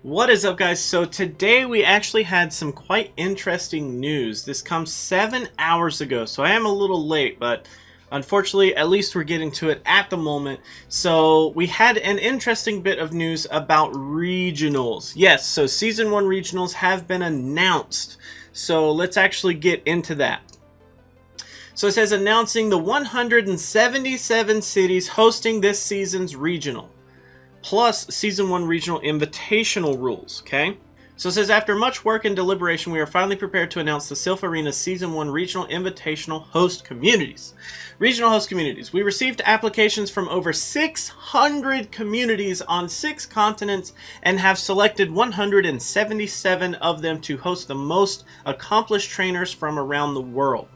What is up, guys? So today we actually had some quite interesting news. This comes 7 hours ago, so I am a little late, but unfortunately at least we're getting to it at the moment. So we had an interesting bit of news about regionals. Yes, so season 1 regionals have been announced, so let's actually get into that. So it says announcing the 177 cities hosting this season's regional, plus Season 1 Regional Invitational rules, okay? So it says, after much work and deliberation, we are finally prepared to announce the Silph Arena Season 1 Regional Invitational host communities. Regional host communities. We received applications from over 600 communities on 6 continents and have selected 177 of them to host the most accomplished trainers from around the world.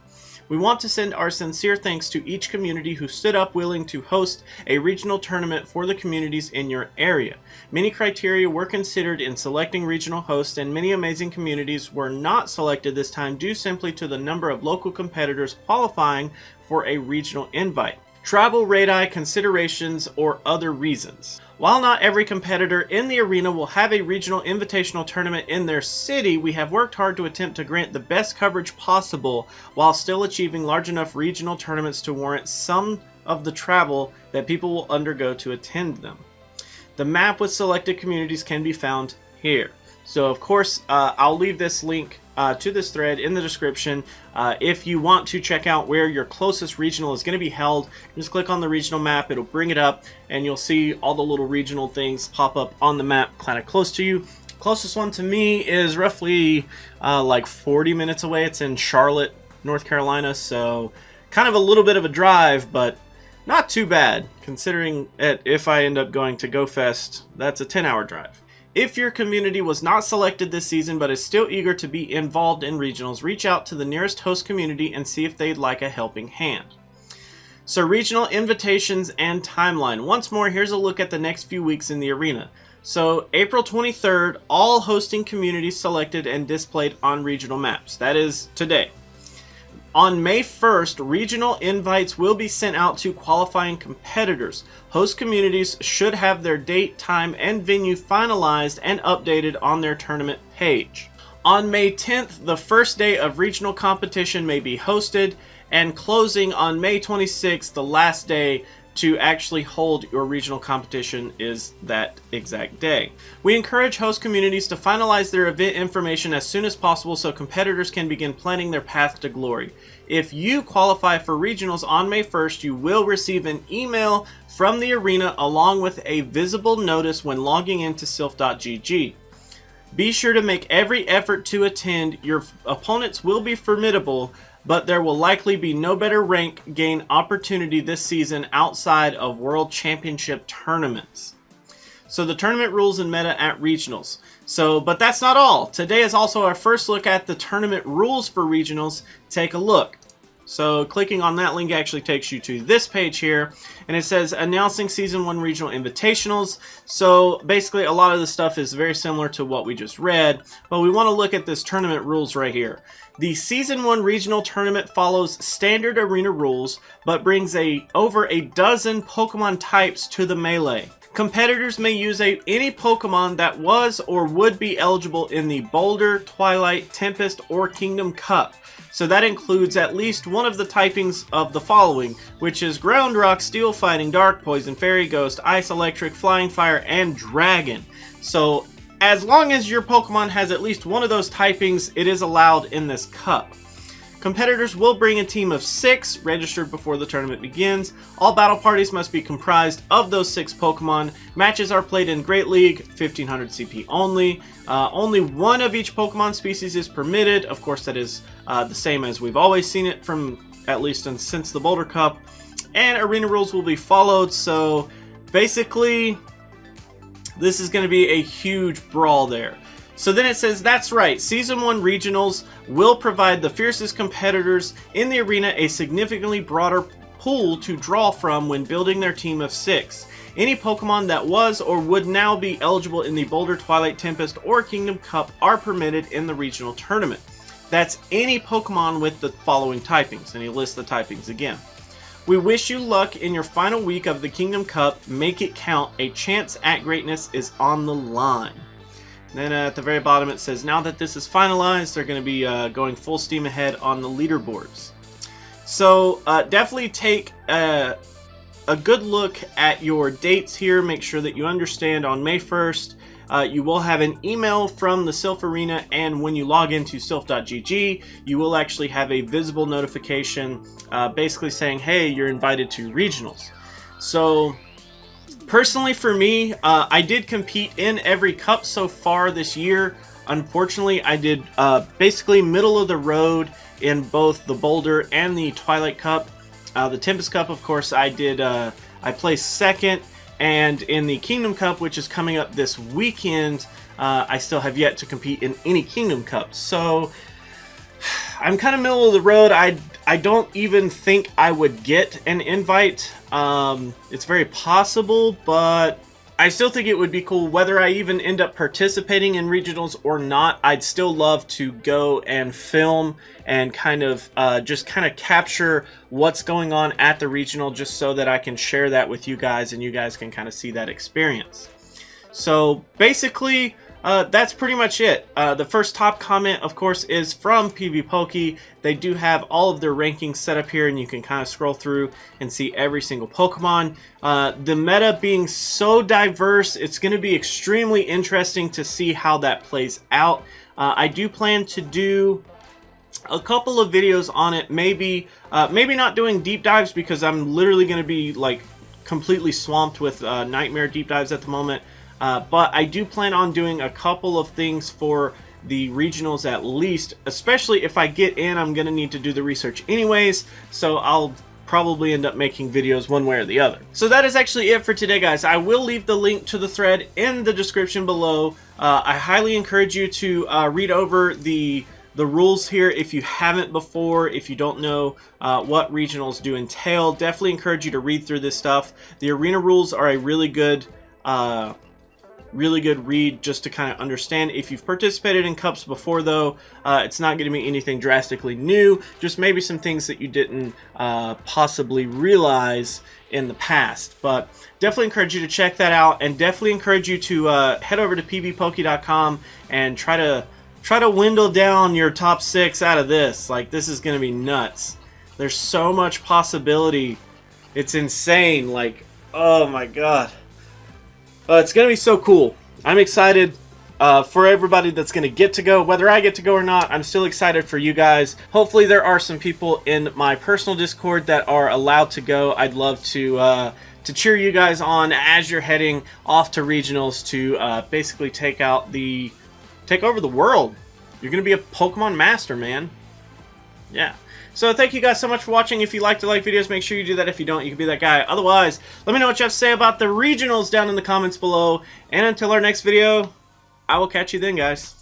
We want to send our sincere thanks to each community who stood up willing to host a regional tournament for the communities in your area. Many criteria were considered in selecting regional hosts, and many amazing communities were not selected this time due simply to the number of local competitors qualifying for a regional invite, travel radii considerations, or other reasons. While not every competitor in the arena will have a regional invitational tournament in their city, we have worked hard to attempt to grant the best coverage possible while still achieving large enough regional tournaments to warrant some of the travel that people will undergo to attend them. The map with selected communities can be found here. So of course, I'll leave this link to this thread in the description. If you want to check out where your closest regional is going to be held, just click on the regional map, it'll bring it up, and you'll see all the little regional things pop up on the map kind of close to you. Closest one to me is roughly like 40 minutes away. It's in Charlotte, North Carolina, so kind of a little bit of a drive, but not too bad considering if I end up going to GoFest, that's a 10-hour drive. If your community was not selected this season but is still eager to be involved in regionals, reach out to the nearest host community and see if they'd like a helping hand. So regional invitations and timeline. Once more, here's a look at the next few weeks in the arena. So April 23rd, all hosting communities selected and displayed on regional maps. That is today. On May 1st, regional invites will be sent out to qualifying competitors. Host communities should have their date, time, and venue finalized and updated on their tournament page. On May 10th, the first day of regional competition may be hosted, and closing on May 26th, the last day to actually hold your regional competition is that exact day. We encourage host communities to finalize their event information as soon as possible so competitors can begin planning their path to glory. If you qualify for regionals on May 1st, you will receive an email from the arena along with a visible notice when logging into silph.gg. Be sure to make every effort to attend. Your opponents will be formidable, but there will likely be no better rank gain opportunity this season outside of World Championship tournaments. So the tournament rules and meta at regionals. But that's not all. Today is also our first look at the tournament rules for regionals. Take a look. So clicking on that link actually takes you to this page here, and it says announcing Season 1 Regional Invitationals. So basically a lot of the stuff is very similar to what we just read, but we want to look at this tournament rules right here. The Season 1 Regional Tournament follows standard arena rules, but brings over a dozen Pokemon types to the melee. Competitors may use any Pokemon that was or would be eligible in the Boulder, Twilight, Tempest, or Kingdom Cup. So that includes at least one of the typings of the following, which is Ground, Rock, Steel, Fighting, Dark, Poison, Fairy, Ghost, Ice, Electric, Flying, Fire, and Dragon. So as long as your Pokemon has at least one of those typings, it is allowed in this cup. Competitors will bring a team of 6 registered before the tournament begins. All battle parties must be comprised of those 6 Pokemon. Matches are played in Great League, 1500 CP only. Only one of each Pokemon species is permitted. Of course, that is the same as we've always seen it from at least since the Boulder Cup. And arena rules will be followed. So basically, this is going to be a huge brawl there. So then it says, that's right, Season 1 Regionals will provide the fiercest competitors in the arena a significantly broader pool to draw from when building their team of 6. Any Pokemon that was or would now be eligible in the Boulder, Twilight, Tempest, or Kingdom Cup are permitted in the regional tournament. That's any Pokemon with the following typings, and he lists the typings again. We wish you luck in your final week of the Kingdom Cup. Make it count. A chance at greatness is on the line. Then at the very bottom it says, now that this is finalized, they're going to be going full steam ahead on the leaderboards. So definitely take a good look at your dates here. Make sure that you understand on May 1st, you will have an email from the Silph Arena, and when you log into silph.gg, you will actually have a visible notification basically saying, hey, you're invited to regionals. So personally for me, I did compete in every cup so far this year. Unfortunately, I did basically middle of the road in both the Boulder and the Twilight Cup. The Tempest Cup, of course, I placed second, and in the Kingdom Cup, which is coming up this weekend, I still have yet to compete in any Kingdom Cups. So I'm kind of middle of the road. I don't even think I would get an invite. It's very possible, but I still think it would be cool. Whether I even end up participating in regionals or not, I'd still love to go and film and just capture what's going on at the regional, just so that I can share that with you guys and you guys can kind of see that experience. So basically, that's pretty much it. The first top comment, of course, is from PvPoke. They do have all of their rankings set up here, and you can kind of scroll through and see every single Pokemon. The meta being so diverse, it's going to be extremely interesting to see how that plays out. I do plan to do a couple of videos on it. Maybe not doing deep dives, because I'm literally going to be like completely swamped with Nightmare deep dives at the moment. But I do plan on doing a couple of things for the regionals at least, especially if I get in. I'm going to need to do the research anyways, so I'll probably end up making videos one way or the other. So that is actually it for today, guys. I will leave the link to the thread in the description below. I highly encourage you to read over the rules here if you haven't before. If you don't know what regionals do entail, definitely encourage you to read through this stuff. The arena rules are a really good read, just to kind of understand. If you've participated in cups before, though, it's not going to be anything drastically new, just maybe some things that you didn't possibly realize in the past. But definitely encourage you to check that out, and definitely encourage you to head over to pvpoke.com and try to dwindle down your top 6 out of this. Like, this is going to be nuts. There's so much possibility. It's insane. Like, oh my god. It's going to be so cool. I'm excited for everybody that's going to get to go. Whether I get to go or not, I'm still excited for you guys. Hopefully there are some people in my personal Discord that are allowed to go. I'd love to cheer you guys on as you're heading off to regionals to basically take over the world. You're going to be a Pokemon master, man. Yeah. So thank you guys so much for watching. If you like to like videos, make sure you do that. If you don't, you can be that guy. Otherwise, let me know what you have to say about the regionals down in the comments below. And until our next video, I will catch you then, guys.